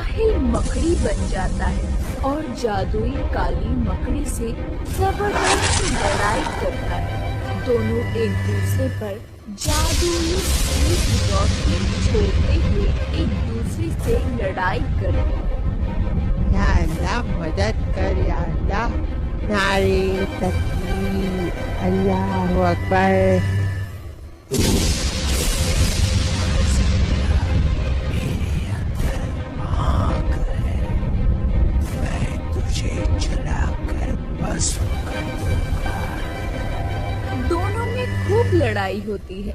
राहिल मकड़ी बन जाता है और जादुई काली मकड़ी से जबरदस्त लड़ाई करता है। दोनों एक दूसरे पर जादुई तेज रोशनी छोड़ते हुए एक दूसरे से लड़ाई करते हैं। या अल्लाह मदद कर, या अल्लाह। नारे तकबीर, अल्लाह अकबर। दोनों में खूब लड़ाई होती है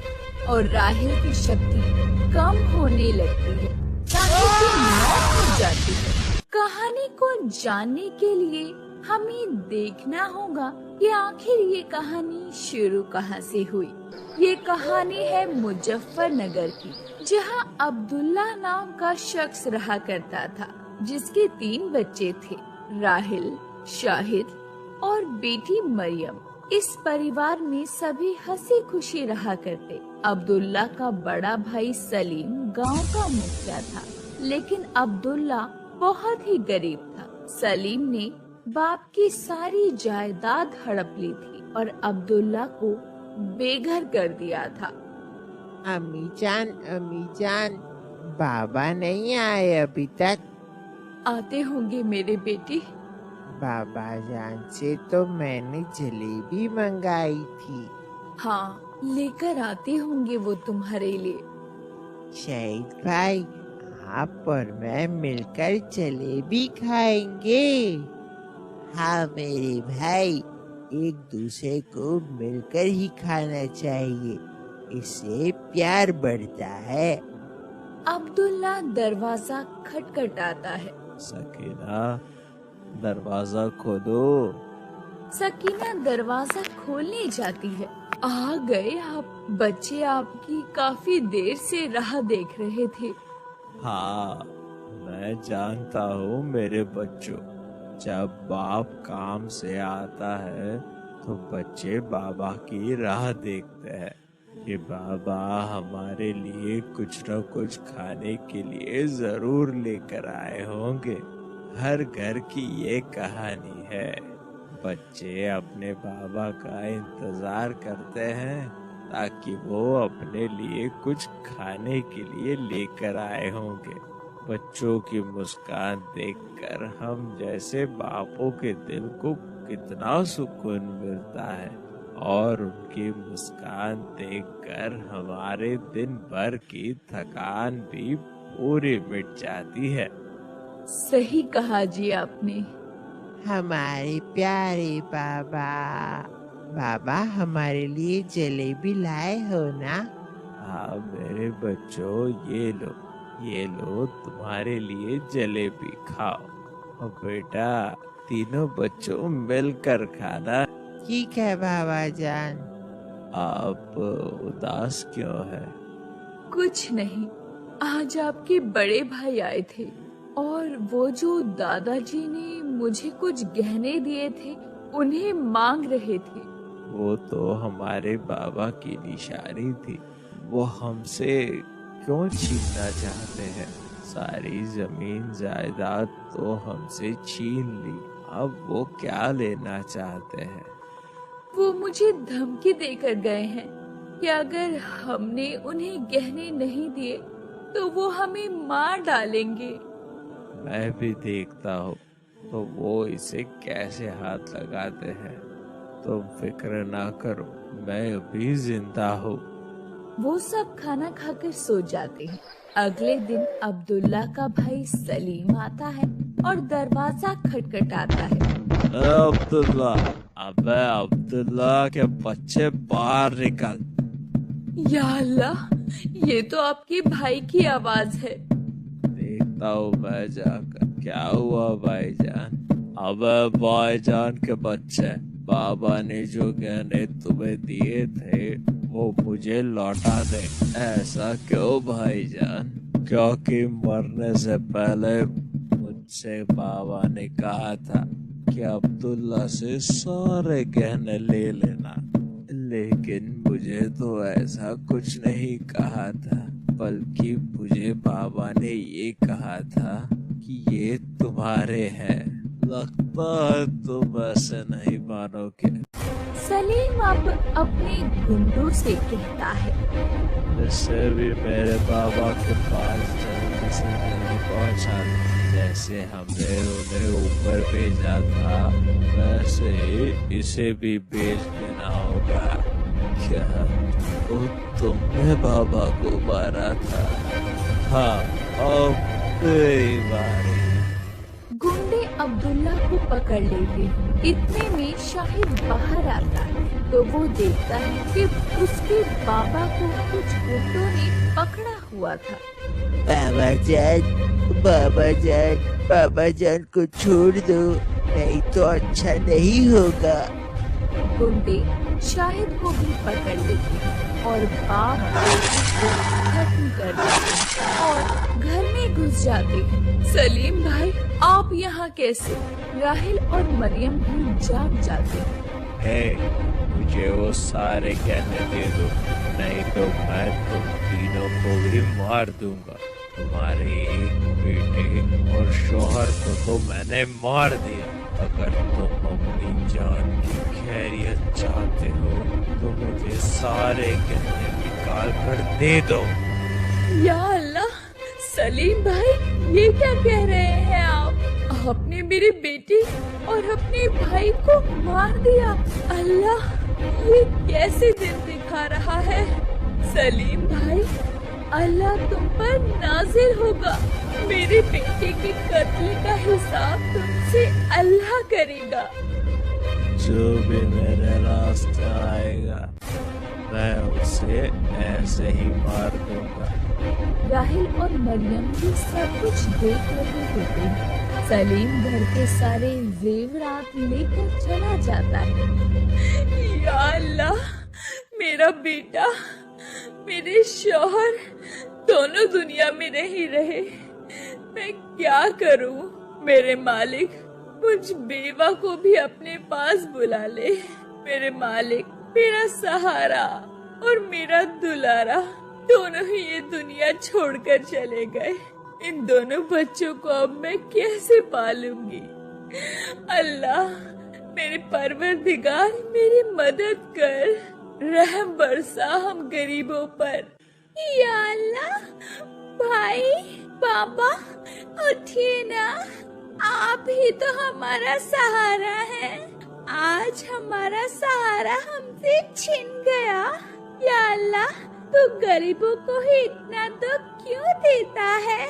और राहिल की शक्ति कम होने लगती है। राहिल की मौत हो जाती है। कहानी को जानने के लिए हमें देखना होगा कि आखिर ये कहानी शुरू कहाँ से हुई। ये कहानी है मुजफ्फरनगर की, जहाँ अब्दुल्ला नाम का शख्स रहा करता था, जिसके 3 बच्चे थे, राहिल, शाहिद और बेटी मरियम। इस परिवार में सभी हंसी खुशी रहा करते। अब्दुल्ला का बड़ा भाई सलीम गांव का मुखिया था, लेकिन अब्दुल्ला बहुत ही गरीब था। सलीम ने बाप की सारी जायदाद हड़प ली थी और अब्दुल्ला को बेघर कर दिया था। अम्मी जान, बाबा नहीं आए अभी तक? आते होंगे मेरे बेटी। बाबा जान से तो मैंने जलेबी मंगाई थी। हाँ, लेकर आते होंगे वो तुम्हारे लिए। शहीद भाई, आप और मैं मिलकर जलेबी खाएंगे। हाँ मेरे भाई, एक दूसरे को मिलकर ही खाना चाहिए, इससे प्यार बढ़ता है। अब्दुल्ला दरवाजा खटखटाता है। सकीना, दरवाजा खोलो। सकीना दरवाजा खोलने जाती है। आ गए आप। बच्चे आपकी काफी देर से राह देख रहे थे। हाँ, मैं जानता हूँ मेरे बच्चों, जब बाप काम से आता है तो बच्चे बाबा की राह देखते हैं कि बाबा हमारे लिए कुछ न कुछ खाने के लिए जरूर लेकर आए होंगे। हर घर की ये कहानी है। बच्चे अपने बाबा का इंतजार करते हैं ताकि वो अपने लिए कुछ खाने के लिए लेकर आए होंगे। बच्चों की मुस्कान देखकर हम जैसे बापों के दिल को कितना सुकून मिलता है और उनकी मुस्कान देखकर हमारे दिन भर की थकान भी पूरी मिट जाती है। सही कहा जी आपने। हमारे प्यारे बाबा हमारे लिए जलेबी लाए हो ना? हाँ मेरे बच्चों, ये लो तुम्हारे लिए जलेबी खाओ। और बेटा, तीनों बच्चों मिलकर खाना। ठीक है बाबा जान। आप उदास क्यों है? कुछ नहीं, आज आपके बड़े भाई आए थे और वो जो दादाजी ने मुझे कुछ गहने दिए थे उन्हें मांग रहे थे। वो तो हमारे बाबा की निशानी थी। वो हमसे क्यों छीनना चाहते हैं? सारी जमीन जायदाद तो हमसे छीन ली, अब वो क्या लेना चाहते हैं? वो मुझे धमकी देकर गए हैं कि अगर हमने उन्हें गहने नहीं दिए तो वो हमें मार डालेंगे। मैं भी देखता हूँ तो वो इसे कैसे हाथ लगाते हैं। तुम फिक्र ना करो, मैं अभी जिंदा हूँ। वो सब खाना खाकर सो जाते हैं। अगले दिन अब्दुल्ला का भाई सलीम आता है और दरवाजा खटखटाता है। अब्दुल्ला, अबे अब्दुल्ला के बच्चे बाहर निकल। या अल्लाह, ये तो आपके भाई की आवाज है। देखता हूँ मैं जाकर। क्या हुआ भाईजान? अबे भाईजान के बच्चे, बाबा ने जो गहने तुम्हें दिए थे वो मुझे लौटा दे। ऐसा क्यों भाईजान? क्योंकि मरने से पहले मुझसे बाबा ने कहा था कि अब्दुल्ला से सारे गहने ले लेना, लेकिन मुझे तो ऐसा कुछ नहीं कहा था, बल्कि मुझे बाबा ने ये कहा था کہ یہ تمہارے ہیں۔ لگتا ہے تم ایسے نہیں مانو گے۔ سلیم اب اپنے گنڈوں سے کہتا ہے، اسے بھی میرے بابا کے پاس جلدی سے جلدی پہنچا دو۔ جیسے ہم نے انہیں اوپر بھیجا تھا ویسے ہی اسے بھی بھیج دینا ہوگا۔ کیا تم نے بابا کو مارا تھا؟ ہاں، اب میری باری۔ گنڈے عبداللہ کو پکڑ لیتے ہیں۔ اتنے میں شاہد باہر آتا ہے تو وہ دیکھتا ہے کہ اس کے بابا کو کچھ گنڈوں نے پکڑا ہوا تھا۔ بابا جان کو چھوڑ دو، نہیں تو اچھا نہیں ہوگا۔ گنڈے شاہد کو بھی پکڑ لیتے ہیں اور باپ بیٹے کو ختم کر دیتے ہیں اور گھر میں گھس جاتے ہیں۔ سلیم بھائی، آپ یہاں کیسے؟ راحل اور مریم بھی جاگ جاتے ہیں۔ مجھے وہ سارے کہنے دے دو، نہیں تو میں تم تینوں کو بھی مار دوں گا۔ تمہارے ایک بیٹے اور شوہر کو تو میں نے مار دیا۔ اگر تم اپنی جان کی خیریت چاہتے ہو تو مجھے سارے کہنے نکال کر دے دو۔ یا اللہ، سلیم بھائی یہ کیا کہہ رہے ہیں آپ نے میری بیٹی اور اپنے بھائی کو مار دیا۔ اللہ، یہ کیسے دن دکھا رہا ہے؟ سلیم بھائی، اللہ تم پر نازل ہوگا۔ میرے بیٹے کے قتل کا حساب تم سے اللہ کرے گا۔ جو بھی میرے راستے آئے گا میں اسے ایسے ہی مار دوں گا۔ راحل اور مریم بھی سب کچھ دیکھ رہے ہوتے ہیں۔ سلیم گھر کے سارے زیورات لے کر چلا جاتا ہے۔ یا اللہ، میرا بیٹا، میرے شوہر دونوں دنیا میں نہیں رہے۔ میں کیا کروں؟ میرے مالک، مجھ بیوہ کو بھی اپنے پاس بلا لے۔ میرے مالک، میرا سہارا اور میرا دلارا دونوں ہی یہ دنیا چھوڑ کر چلے گئے۔ ان دونوں بچوں کو اب میں کیسے پالوں گی؟ اللہ، میرے پروردگار میری مدد کر، رحم برسا ہم غریبوں پر۔ یا اللہ، بھائی، بابا، اٹھیے نا، آپ ہی تو ہمارا سہارا ہے۔ آج ہمارا سہارا ہم سے چھن گیا۔ یا اللہ، تو غریبوں کو ہی اتنا دکھ کیوں دیتا ہے؟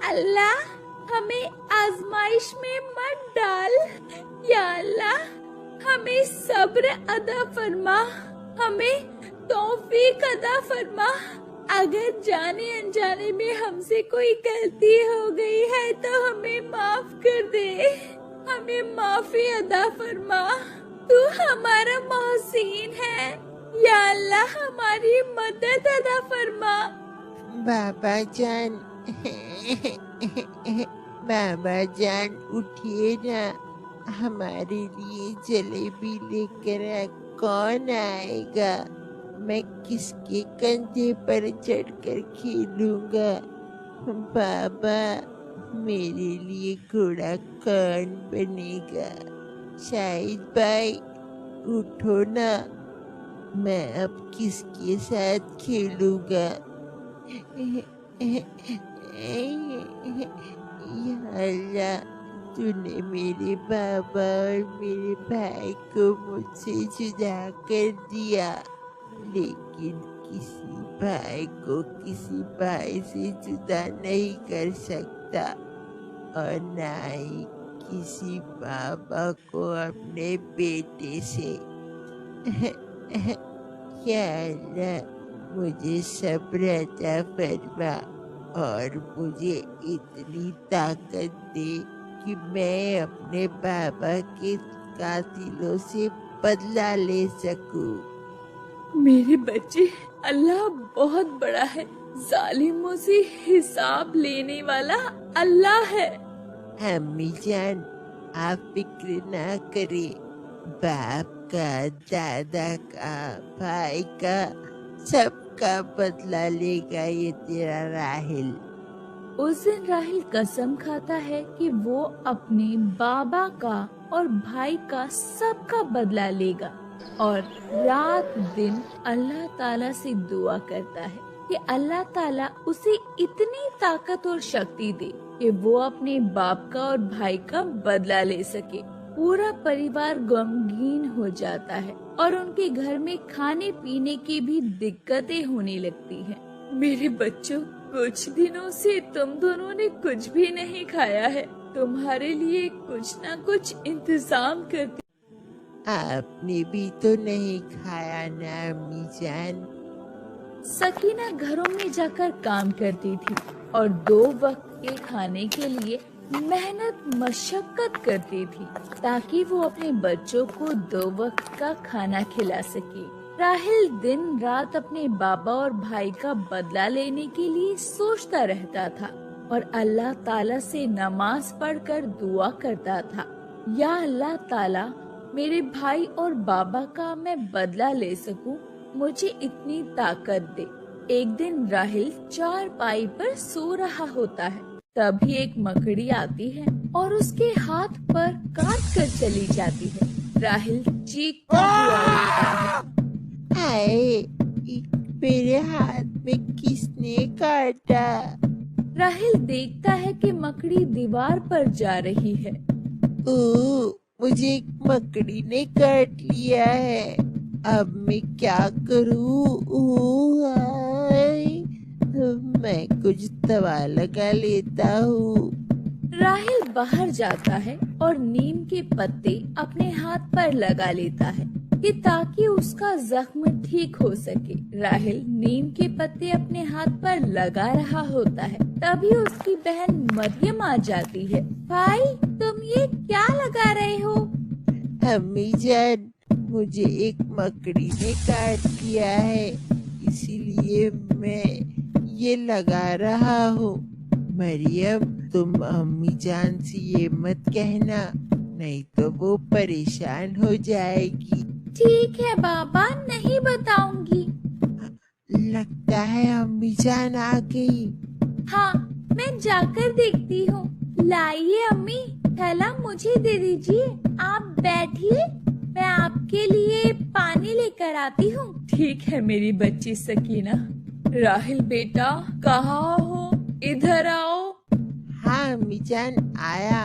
اللہ، ہمیں آزمائش میں مت ڈال۔ یا اللہ، ہمیں صبر عطا فرما، ہمیں توفیق عطا فرما۔ اگر جانے انجانے میں ہم سے کوئی غلطی ہو گئی ہے تو ہمیں معاف کر دے، ہمیں معافی عطا فرما۔ تو ہمارا محسن ہے۔ یا اللہ، ہماری مدد عطا فرما۔ بابا جان اٹھیے نا، ہمارے لیے جلیبی لے کر کون آئے گا؟ میں کس کے کندھے پر چڑھ کر کھیلوں گا؟ بابا، میرے لیے گھوڑا کون بنے گا؟ شاہد بھائی، اٹھو نا، میں اب کس کے ساتھ کھیلوں گا؟ یا اللہ، تو نے میرے بابا اور میرے بھائی کو مجھ سے جدا کر دیا، لیکن کسی بھائی کو کسی بھائی سے جدا نہیں کر سکتا، اور نہ ہی کسی بابا کو اپنے بیٹے سے۔ یا اللہ، مجھے صبر عطا فرما اور مجھے اتنی طاقت دے کہ میں اپنے بابا کے قاتلوں سے بدلہ لے سکوں۔ میرے بچے، اللہ بہت بڑا ہے، ظالموں سے حساب لینے والا اللہ ہے۔ امی جان، آپ فکر نہ کرے، باپ کا، دادا کا، بھائی کا، سب کا بدلہ لے گا یہ تیرا راحل۔ उस दिन राहिल कसम खाता है कि वो अपने बाबा का और भाई का सबका बदला लेगा और रात दिन अल्लाह ताला से दुआ करता है कि अल्लाह ताला उसे इतनी ताकत और शक्ति दे कि वो अपने बाप का और भाई का बदला ले सके। पूरा परिवार गमगीन हो जाता है और उनके घर में खाने पीने की भी दिक्कतें होने लगती हैं। मेरे बच्चों, कुछ दिनों से तुम दोनों ने कुछ भी नहीं खाया है। तुम्हारे लिए कुछ ना कुछ इंतजाम करती। आपने भी तो नहीं खाया ना अम्मी जान? सकीना घरों में जाकर काम करती थी और 2 वक्त के खाने के लिए मेहनत मशक्कत करती थी ताकि वो अपने बच्चों को 2 वक्त का खाना खिला सके। राहिल दिन रात अपने बाबा और भाई का बदला लेने के लिए सोचता रहता था और अल्लाह ताला से नमाज पढ़कर दुआ करता था, या अल्लाह ताला मेरे भाई और बाबा का मैं बदला ले सकूं, मुझे इतनी ताकत दे। एक दिन राहिल चारपाई पर सो रहा होता है, तभी एक मकड़ी आती है और उसके हाथ पर काट कर चली जाती है। राहिल चीखता हुआ उठता है। हाय, मेरे हाथ में किसने काटा? राहिल देखता है कि मकड़ी दीवार पर जा रही है। ओ, मुझे एक मकड़ी ने काट लिया है। अब मैं क्या करूं? हाय, मैं कुछ दवा लगा लेता हूँ। राहिल बाहर जाता है और नीम के पत्ते अपने हाथ पर लगा लेता है कि ताकि उसका जख्म ठीक हो सके। राहिल नीम के पत्ते अपने हाथ पर लगा रहा होता है, तभी उसकी बहन मरियम आ जाती है। भाई, तुम ये क्या लगा रहे हो? अम्मी जान, मुझे एक मकड़ी ने काट लिया है, इसीलिए मैं ये लगा रहा हूँ। मरियम, तुम अम्मी जान से ये मत कहना, नहीं तो वो परेशान हो जाएगी। ठीक है बाबा, नहीं बताऊंगी। लगता है अम्मी जान आ गई। हाँ, मैं जाकर देखती हूँ। लाइए अम्मी, थैला मुझे दे दीजिए। आप बैठिए, मैं आपके लिए पानी लेकर आती हूँ। ठीक है मेरी बच्ची सकीना। राहिल बेटा, कहाँ हो? इधर आओ। हाँ अम्मी जान, आया।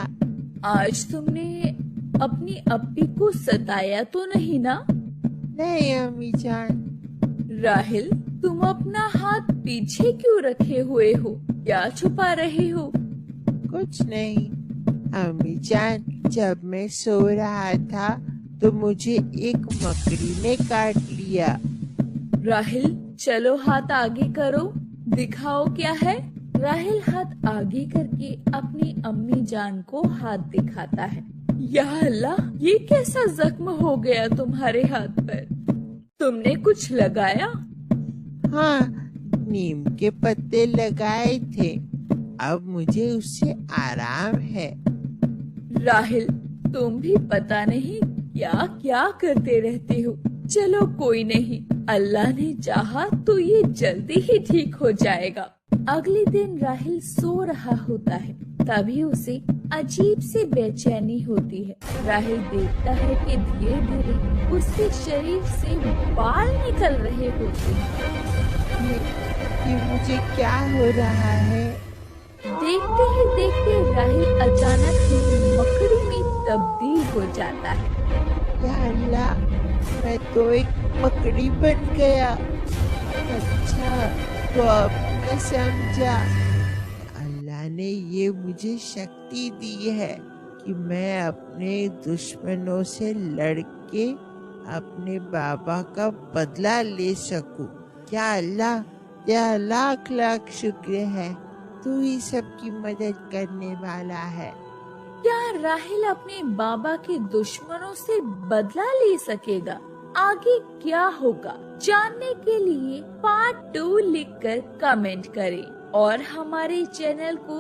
आज तुमने अपनी अप्पी को सताया तो नहीं ना? नहीं अम्मी जान। राहिल, तुम अपना हाथ पीछे क्यों रखे हुए हो? क्या छुपा रहे हो? कुछ नहीं अम्मी जान, जब मैं सो रहा था तो मुझे एक मकड़ी ने काट लिया। राहिल, चलो हाथ आगे करो, दिखाओ क्या है। राहिल हाथ आगे करके अपनी अम्मी जान को हाथ दिखाता है। या अल्लाह, ये कैसा जख्म हो गया तुम्हारे हाथ पर? तुमने कुछ लगाया? हाँ, नीम के पत्ते लगाए थे, अब मुझे उससे आराम है। राहिल, तुम भी पता नहीं क्या क्या करते रहते हो। चलो कोई नहीं, अल्लाह ने चाहा तो ये जल्दी ही ठीक हो जाएगा। अगले दिन राहिल सो रहा होता है, तभी उसे अजीब सी बेचैनी होती है। राहिल देखता है कि धीरे धीरे उसके शरीर से बाल निकल रहे होते हैं। ये मुझे क्या हो रहा है? देखते ही देखते राहिल अचानक ही मकड़ी में तब्दील हो जाता है। या अल्लाह, मैं तो एक मकड़ी बन गया। अच्छा, तो अब मैं समझा। अल्लाह ने ये मुझे शक्ति दी है कि मैं अपने दुश्मनों से लड़के अपने बाबा का बदला ले सकूं। क्या अल्लाह, या लाख लाख शुक्र है, तू ही सबकी मदद करने वाला है। क्या राहिल अपने बाबा के दुश्मनों से बदला ले सकेगा? आगे क्या होगा जानने के लिए पार्ट 2 लिखकर कमेंट करें और हमारे चैनल को